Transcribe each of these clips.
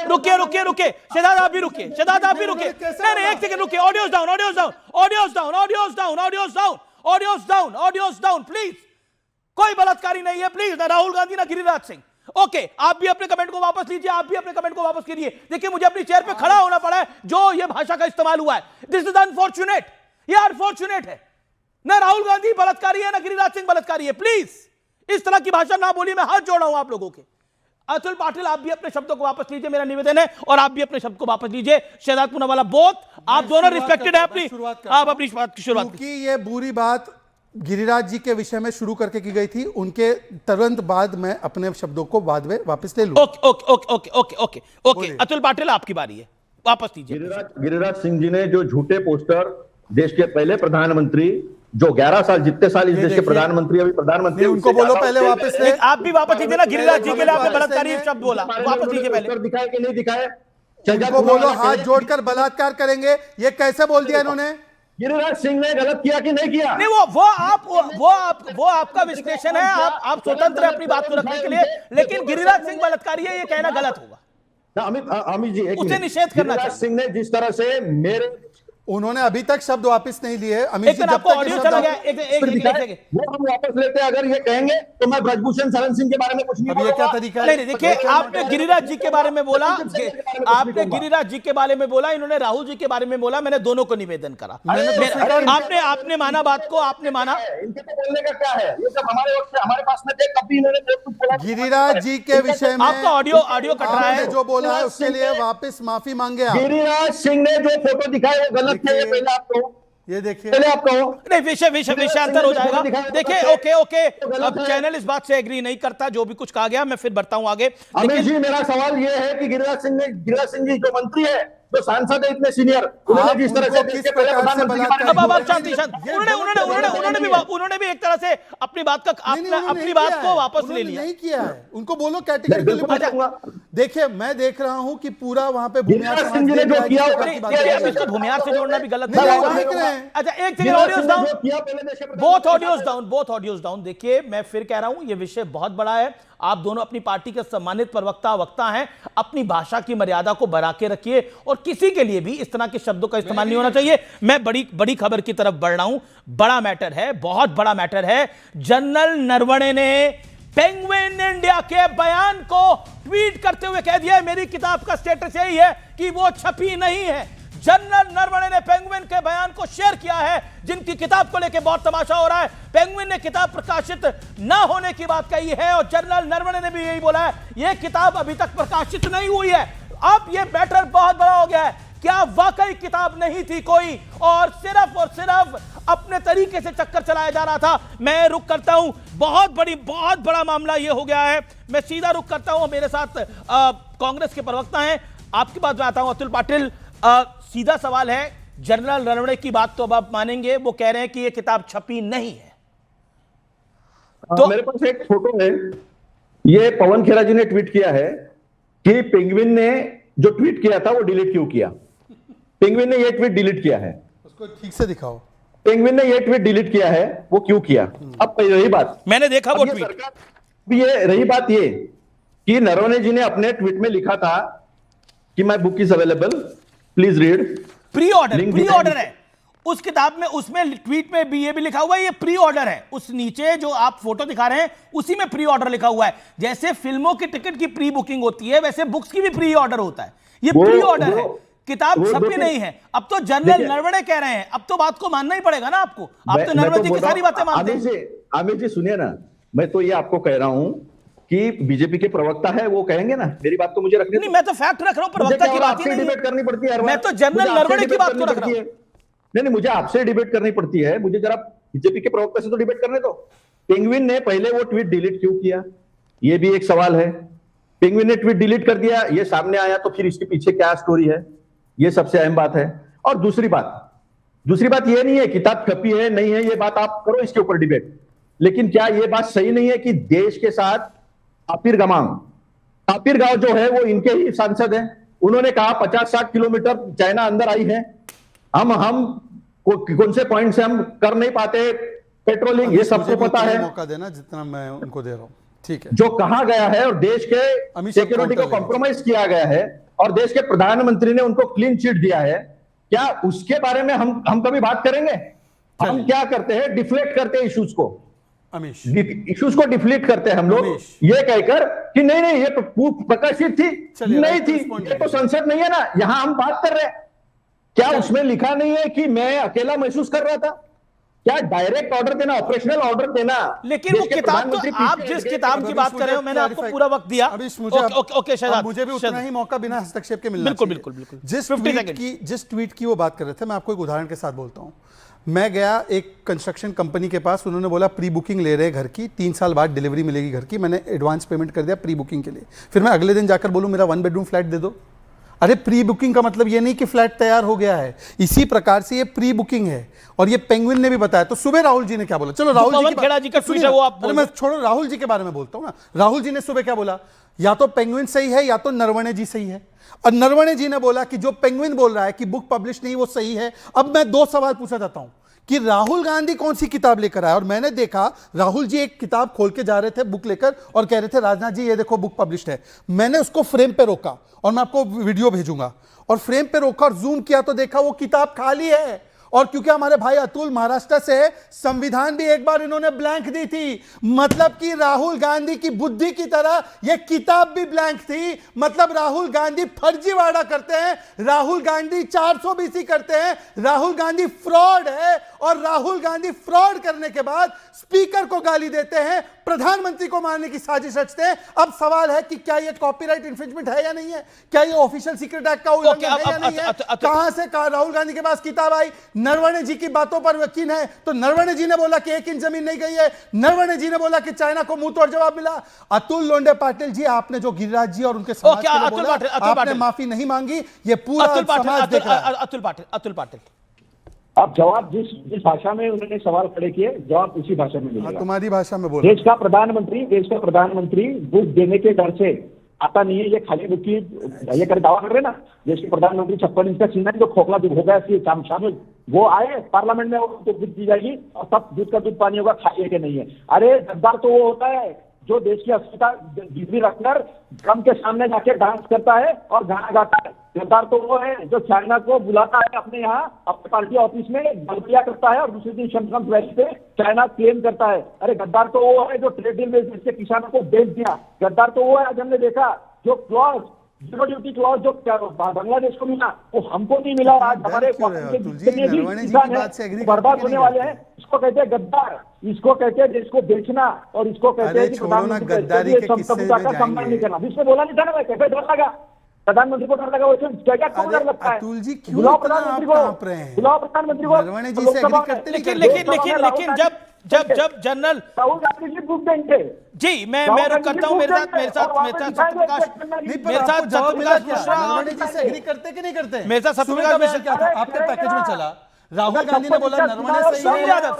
रुकिए रुकिए रुकिए, शहजाद आप भी रुकिए, शहजाद आप भी रुकिए, नहीं एक सेकंड रुकिए, audios down, audios down, audios down, audios down, audios down, audios down, audios down please. कोई बलात्कारी नहीं है प्लीज, ना राहुल गांधी ना गिरिराज सिंह। ओके, आप भी अपने कमेंट को वापस लीजिए, आप भी अपने कमेंट को वापस कीजिए। देखिए मुझे अपनी चेयर पे खड़ा होना पड़ा है जो ये भाषा का इस्तेमाल हुआ है, दिस इज अनफॉर्चुनेट, ये अनफॉर्चुनेट है। ना राहुल गांधी बलात्कारी है ना गिरिराज सिंह बलात्कारी है, प्लीज इस तरह की भाषा ना बोलिए, मैं हाथ जोड़ रहा हूं आप लोगों के। अतुल पाटिल आप भी अपने शब्दों को वापस लीजिए, मेरा निवेदन है, और आप भी अपने शब्द को वापस लीजिए। शहजाद पूनावाला बोथ, आप दोनों रिस्पेक्टेड है अपनी, आप अपनी बात की शुरुआत। क्योंकि ये बुरी बात गिरिराज जी के विषय में शुरू करके की गई थी, उनके तुरंत बाद मैं अपने शब्दों को बाद में वापस ले लूं। Okay okay okay okay okay okay okay, Atul Patil आपकी बारी है, वापस लीजिए। गिरिराज सिंह जी ने जो झूठे पोस्टर देश के पहले प्रधानमंत्री, जो 11 साल जितने साल इस देश के प्रधानमंत्री अभी प्रधानमंत्री, उनको बोलो पहले वापस से। आप भी वापस लीजिए ना, गिरिराज जी के लिए आपने बलात्कारी शब्द बोला, वापस लीजिए पहले। दिखाए कि नहीं दिखाए, उनको बोलो हाथ जोड़कर बलात्कार करेंगे, ये कैसे बोल दिया इन्होंने? गिरिराज सिंह ने गलत किया कि नहीं किया? नहीं वो आपका विश्लेषण है, आप स्वतंत्र है अपनी बात को रखने के लिए, लेकिन गिरिराज सिंह बलात्कारी है ये कहना गलत होगा। अमित जी उसे निषेध करना चाहिए। गिरिराज सिंह ने जिस तरह से मेरे, उन्होंने अभी तक शब्द वापस नहीं लिए। अमित जी जब तक ऑडियो चला गया, एक वो हम वापस लेते हैं, अगर ये कहेंगे तो मैं ब्रजभूषण शरण सिंह के बारे में कुछ नहीं अब ये क्या तरीका है? नहीं देखिए, आपने गिरिराज जी के बारे में बोला, आपने गिरिराज जी के बारे में बोला, इन्होंने राहुल जी के बारे में बोला, मैंने दोनों को निवेदन करा। आपने माना बात को, आपने माना। इनके तो बोलने का क्या है, ये सब हमारे वक्त हमारे पास में थे, कभी इन्होंने कुछ बोला। गिरिराज जी के विषय में आपका ऑडियो कट रहा है, जो बोला है उसके लिए वापस माफी मांगे आप। गिरिराज सिंह ने जो फोटो दिखाया वो गलत थे, ये पहले आपको, ये देखिए, पहले आप कहो। नहीं विषयांतर हो जाएगा। देखिए ओके ओके, अब चैनल इस बात से एग्री नहीं करता, जो भी कुछ कहा गया मैं फिर बढ़ता हूं आगे। अमित जी मेरा सवाल ये है कि गिरिराज सिंह जी जो मंत्री है, जो सांसद है इतने सीनियर, उन्होंने जिस तरह से किस प्रकार से बलात्कार, अब शांति उन्होंने भी एक तरह से अपनी बात को वापस ले लिया। नहीं किया है, उनको बोलो कैटेगरिकली। देखिए मैं देख रहा हूं कि पूरा वहां पे गिरिराज सिंह जी ने जो किया, इसको भूमिहार से जोड़ना भी गलत नहीं, है। देख रहे हैं। अच्छा एक second, audios down, both audios down. देखिए मैं फिर कह रहा हूं ये विषय बहुत बड़ा है, आप दोनों अपनी पार्टी के सम्मानित वक्ता हैं, अपनी भाषा की मर्यादा को बढ़ा के रखिए, और किसी के लिए भी इस तरह के शब्दों का इस्तेमाल नहीं होना चाहिए। मैं बड़ी खबर की तरफ बढ़ रहा हूं, बड़ा मैटर है, बहुत बड़ा मैटर है। जनरल नरवणे ने पेंगुइन इंडिया के बयान को ट्वीट करते हुए कह दिया है मेरी किताब का स्टेटस यही है कि वो छपी नहीं है। जनरल नरवणे ने पेंगुइन के बयान को शेयर किया है, जिनकी किताब को लेकर बहुत तमाशा हो रहा है। पेंगुइन ने किताब प्रकाशित ना होने की बात कही है, और जनरल नरवणे ने भी यही बोला है यह किताब अभी तक प्रकाशित नहीं हुई है। अब यह मैटर बहुत बड़ा हो गया है, क्या वाकई किताब नहीं थी कोई, और सिर्फ अपने तरीके से चक्कर चलाया जा रहा था। मैं रुक करता हूं, बहुत बड़ा मामला यह हो गया है। मैं सीधा रुक करता हूं, मेरे साथ कांग्रेस के प्रवक्ता हैं, आपके पास मैं आता हूं अतुल पाटिल। सीधा सवाल है, जनरल नरवणे की बात तो अब आप मानेंगे, वो कह रहे हैं कि यह किताब छपी नहीं है। तो मेरे पास एक फोटो है, ये पवन खेरा जी ने ट्वीट किया है कि पेंगुइन ने जो ट्वीट किया था वो डिलीट क्यों किया। पेंगुइन ने ये ट्वीट डिलीट किया है, उसको ठीक से दिखाओ। पेंगुइन ने ये ट्वीट डिलीट किया है, वो क्यों किया। अब रही बात, मैंने देखा वो ट्वीट, ये रही बात ये कि नरवणे जी ने अपने ट्वीट में लिखा था कि my book is available, please read. Pre order है उस किताब में, उसमें ट्वीट में भी ये भी लिखा हुआ है ये प्री ऑर्डर है। उस नीचे जो आप फोटो दिखा रहे हैं उसी में प्री ऑर्डर लिखा हुआ है। जैसे फिल्मों की टिकट की प्री बुकिंग होती है, वैसे बुक्स की भी प्री ऑर्डर होता है। ये प्री ऑर्डर है, किताब छपी नहीं है। अब तो जनरल नरवणे कह रहे हैं, अब तो बात को मानना ही पड़ेगा ना आपको। आप तो नरवणे जी की सारी बातें मानते हैं। आमिर जी सुनिए ना, मैं तो ये आपको कह रहा हूं कि बीजेपी के प्रवक्ता है, वो कहेंगे ना, मेरी बात को मुझे रखनी नहीं, मैं तो फैक्ट रख रहा हूं, प्रवक्ता की बात ही नहीं डिबेट करनी पड़ती है। मैं तो जनरल नरवणे की बात को रख रहा हूं। नहीं, मुझे आपसे डिबेट करनी पड़ती है, मुझे जरा बीजेपी के प्रवक्ता से तो डिबेट करने दो। पेंगुइन ने पहले वो ट्वीट डिलीट क्यों किया, ये भी एक सवाल है। पेंगुइन ने ट्वीट डिलीट कर दिया, ये सामने आया, तो फिर इसके पीछे क्या स्टोरी है, ये सबसे अहम बात है। और दूसरी बात ये नहीं है किताब छपी है नहीं है, ये बात आप करो, इसके ऊपर डिबेट। लेकिन क्या ये बात सही नहीं है कि देश के साथ तापिर गांव जो है वो इनके ही सांसद हैं, उन्होंने कहा 50-60 किलोमीटर चाइना अंदर आई है, हम कौन से पॉइंट से हम कर नहीं पाते पेट्रोलिंग, ये सबको पता है। मौका देना जितना मैं उनको दे रहा हूं। ठीक है। जो कहा गया है और देश के अमित शाह सिक्योरिटी को काउंटर कॉम्प्रोमाइज किया गया है और देश के प्रधानमंत्री ने उनको क्लीन चिट दिया है, क्या उसके बारे में हम कभी बात करेंगे? हम क्या करते हैं, डिफ्लेक्ट करते हैं इश्यूज को, अमीश इश्यूज को डिफ्लेक्ट करते हैं हम लोग, अमीश। ये कहकर कि नहीं नहीं ये प्रकाशित थी, चलिए, नहीं right थी, response ये तो संसद नहीं है ना, यहां हम बात कर रहे हैं। क्या उसमें लिखा नहीं है कि मैं अकेला महसूस कर रहा था? क्या डायरेक्ट ऑर्डर देना, ऑपरेशनल ऑर्डर देना? लेकिन देश वो के किताब तो प्रधानमंत्री आप पीछे जिस हट गए। किताब की बात कर रहे हो, मैंने आपको पूरा वक्त दिया। ओके शहजाद, मुझे भी उतना ही मौका बिना हस्तक्षेप के मिलना बिल्कुल चाहिए। बिल्कुल बिल्कुल। जिस ट्वीट की वो बात कर रहे थे, मैं आपको एक उदाहरण के साथ बोलता हूं। मैं गया एक कंस्ट्रक्शन कंपनी के पास, उन्होंने बोला प्री बुकिंग ले रहे हैं घर की, 3 साल बाद डिलीवरी मिलेगी घर की। मैंने एडवांस पेमेंट कर दिया प्री बुकिंग के लिए। फिर मैं अगले दिन जाकर बोलूं मेरा 1 बेडरूम फ्लैट दे दो। अरे प्री बुकिंग का मतलब ये नहीं कि फ्लैट तैयार हो गया है, इसी प्रकार से ये प्री बुकिंग है। और ये पेंगुइन ने भी बताया। तो सुबह राहुल जी ने क्या बोला, चलो राहुल खेड़ा जी का ट्वीट है वो आप बोल मैं छोड़ो, राहुल जी के बारे में बोलता हूं ना। राहुल जी ने सुबह क्या बोला, या तो पेंगुइन सही है या तो नरवणे जी सही है। और नरवणे जी ने बोला कि जो पेंगुइन बोल रहा है कि बुक पब्लिश नहीं वो सही है। अब मैं 2 सवाल पूछना चाहता हूं कि राहुल गांधी कौन सी किताब लेकर आए। और मैंने देखा राहुल जी एक किताब खोल के जा रहे थे बुक लेकर और कह रहे थे राजनाथ जी ये देखो बुक पब्लिश्ड है। मैंने उसको फ्रेम पे रोका और मैं आपको वीडियो भेजूंगा। और फ्रेम पे रोका और जूम किया तो देखा वो किताब खाली है। और क्योंकि हमारे भाई अतुल महाराष्ट्र से, संविधान भी एक बार इन्होंने ब्लैंक दी थी। मतलब कि राहुल गांधी की बुद्धि की तरह यह किताब भी ब्लैंक थी। मतलब राहुल गांधी फर्जीवाड़ा करते हैं, राहुल गांधी 420 करते हैं, राहुल गांधी फ्रॉड है। और राहुल गांधी फ्रॉड करने के बाद स्पीकर को गाली देते हैं, प्रधानमंत्री को मारने की साजिश रचते हैं। अब सवाल है कि क्या यह कॉपीराइट इंफ्रिंजमेंट है या नहीं है, क्या यह ऑफिशियल सीक्रेट एक्ट का उल्लंघन है या नहीं है, कहां से राहुल गांधी के पास किताब आई। नरवणे जी की बातों पर यकीन है तो नरवणे जी ने बोला कि 1 इंच जमीन नहीं गई है। नरवणे जी ने बोला कि चाइना को मुंह तोड़ जवाब मिला। अतुल लोंडे पाटिल जी, आपने जो गिरिराज जी और उनके समाज के लिए बोला, आपने माफी नहीं मांगी, ये पूरा समाज देख रहा है। अतुल पाटिल अब जवाब जिस भाषा में उन्होंने सवाल खड़े किए, जवाब उसी भाषा में मिलेगा। तुम्हारी भाषा में बोलो। देश का प्रधानमंत्री बुक देने के डर से आता नहीं है। ये खाली बुक की ये कर दावा कर रहे ना, देश के प्रधानमंत्री 56 इंच का सीना जो खोखला दूध हो गया शामिल, वो आए पार्लियामेंट में, वो दूध दी जाएगी और सब दूध का दूध पानी होगा, खाइए कि नहीं है। अरे गद्दार तो वो होता है जो देश की अस्मिता गिरवी रखकर ड्रम के सामने जाके डांस करता है और गाना गाता है। गद्दार तो वो है जो चाइना को बुलाता है अपने यहाँ, अपने पार्टी ऑफिस में गलबिया करता है और दूसरे दिन शमशम वैली पे चाइना क्लेम करता है। अरे गद्दार तो वो है जो ट्रेड डील में जिसके किसानों को बेच दिया। गद्दार तो वो है, आज हमने देखा जो क्लॉज, जीरो ड्यूटी क्लॉज जो बांग्लादेश को मिला वो हमको नहीं मिला। आज हमारे जितने भी किसान है बर्बाद होने वाले हैं। इसको कहते हैं गद्दार, इसको कहते हैं देश को बेचना और इसको कहते हैं कि प्रधानमंत्री का सम्मान नहीं करना। जिसने बोला नहीं था ना, कैसे डर लगा प्रधानमंत्री को, डर लगा वो क्या क्या क्यों डर लगता है। अतुल जी क्यों बुलाओ इतना प्रधानमंत्री आप कांप को, रहे हैं? बुलाओ प्रधानमंत्री को। नरवणे जी से एग्री करते लेकिन जब जनरल राहुल गांधी जी बुक देंगे जी, मैं रुक करता हूं। मेरे साथ सत्यप्रकाश, मेरे साथ सत्यप्रकाश मिश्रा, नरवणे जी से एग्री करते कि नहीं करते? मेरे साथ सत्यप्रकाश मिश्रा क्या था आपके पैकेज में चला, राहुल गांधी ने बोला नरवणे सही है।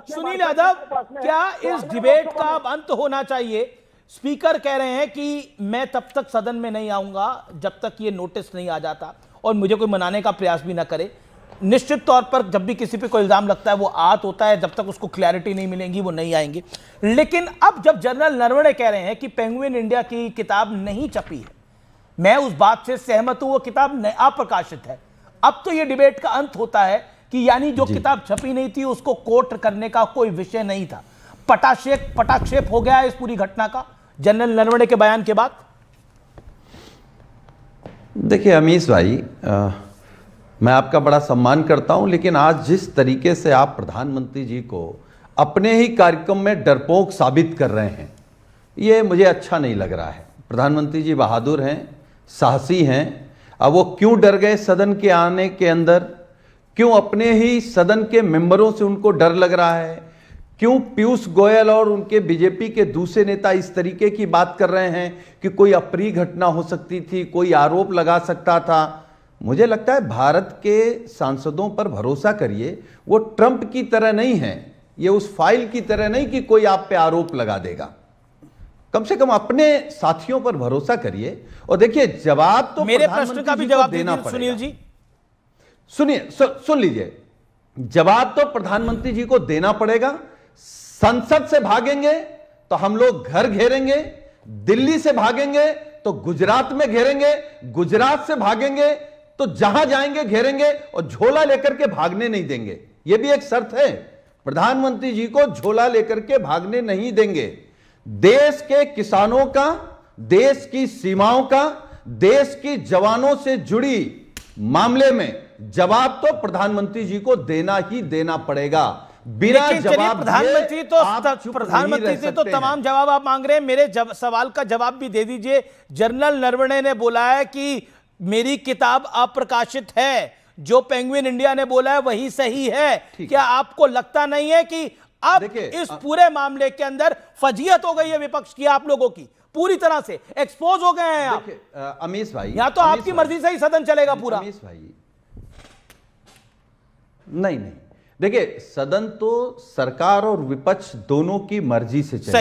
सुनील यादव, क्या इस डिबेट का अब अंत होना चाहिए? स्पीकर कह रहे हैं कि मैं तब तक सदन में नहीं आऊंगा जब तक ये नोटिस नहीं आ जाता और मुझे कोई मनाने का प्रयास भी ना करे। निश्चित तौर पर जब भी किसी पे कोई इल्जाम लगता है वो आत होता है, जब तक उसको क्लैरिटी नहीं मिलेगी वो नहीं आएंगे। लेकिन अब जब जनरल नरवणे कह रहे हैं कि पेंगुइन इंडिया की किताब नहीं छपी है, मैं उस बात से सहमत हूं, वो किताब अप्रकाशित है। अब तो ये डिबेट का अंत होता है कि यानी जो किताब छपी नहीं थी उसको कोट करने का कोई विषय नहीं था। पटाक्षेप हो गया इस पूरी घटना का जनरल नरवणे के बयान के बाद। देखिए अमीश भाई, मैं आपका बड़ा सम्मान करता हूं, लेकिन आज जिस तरीके से आप प्रधानमंत्री जी को अपने ही कार्यक्रम में डरपोक साबित कर रहे हैं, ये मुझे अच्छा नहीं लग रहा है। प्रधानमंत्री जी बहादुर हैं, साहसी हैं। अब वो क्यों डर गए सदन के आने के अंदर? क्यों अपने ही सदन के मेंबरों से उनको डर लग रहा है? क्यों पीयूष गोयल और उनके बीजेपी के दूसरे नेता इस तरीके की बात कर रहे हैं कि कोई अप्रिय घटना हो सकती थी, कोई आरोप लगा सकता था? मुझे लगता है भारत के सांसदों पर भरोसा करिए, वो ट्रंप की तरह नहीं है, ये उस फाइल की तरह नहीं कि कोई आप पे आरोप लगा देगा। कम से कम अपने साथियों पर भरोसा करिए। और देखिए जवाब तो मेरे प्रश्न का भी जवाब देना दीजिए सुनील जी। सुनिए, सुन लीजिए, जवाब तो प्रधानमंत्री जी को देना पड़ेगा। संसद से भागेंगे तो तो हम लोग घर घेरेंगे, दिल्ली से भागेंगे तो गुजरात में घेरेंगे, गुजरात से भागेंगे तो जहां जाएंगे घेरेंगे, और झोला लेकर के भागने नहीं देंगे। यह भी एक शर्त है, प्रधानमंत्री जी को झोला लेकर के भागने नहीं देंगे। देश के किसानों का, देश की सीमाओं का, देश की जवानों से जुड़ी मामले में जवाब तो प्रधानमंत्री जी को देना ही देना पड़ेगा। बिना लेकिन चलिए, जवाब प्रधानमंत्री दिए तो आप चुप नहीं प्रधानमंत्री रह से तो सकते तमाम हैं। जवाब आप मांग रहे हैं, मेरे सवाल का जवाब भी दे दीजिए। जनरल नरवणे ने बोला है कि मेरी किताब अप्रकाशित है, जो पेंगुइन इंडिया ने बोला है वही सही है। क्या आपको लगता नहीं है कि अब देखिए, इस पूरे मामले के अंदर फजीहत हो गई है विपक्ष की, आप लोगों की पूरी तरह से एक्सपोज हो गए हैं आप? देखिए, अमीश भाई, या तो अमीश आपकी भाई, मर्जी से ही सदन चलेगा पूरा? अमीश भाई, नहीं, देखिए, सदन तो सरकार और विपक्ष दोनों की मर्जी से चलेगा।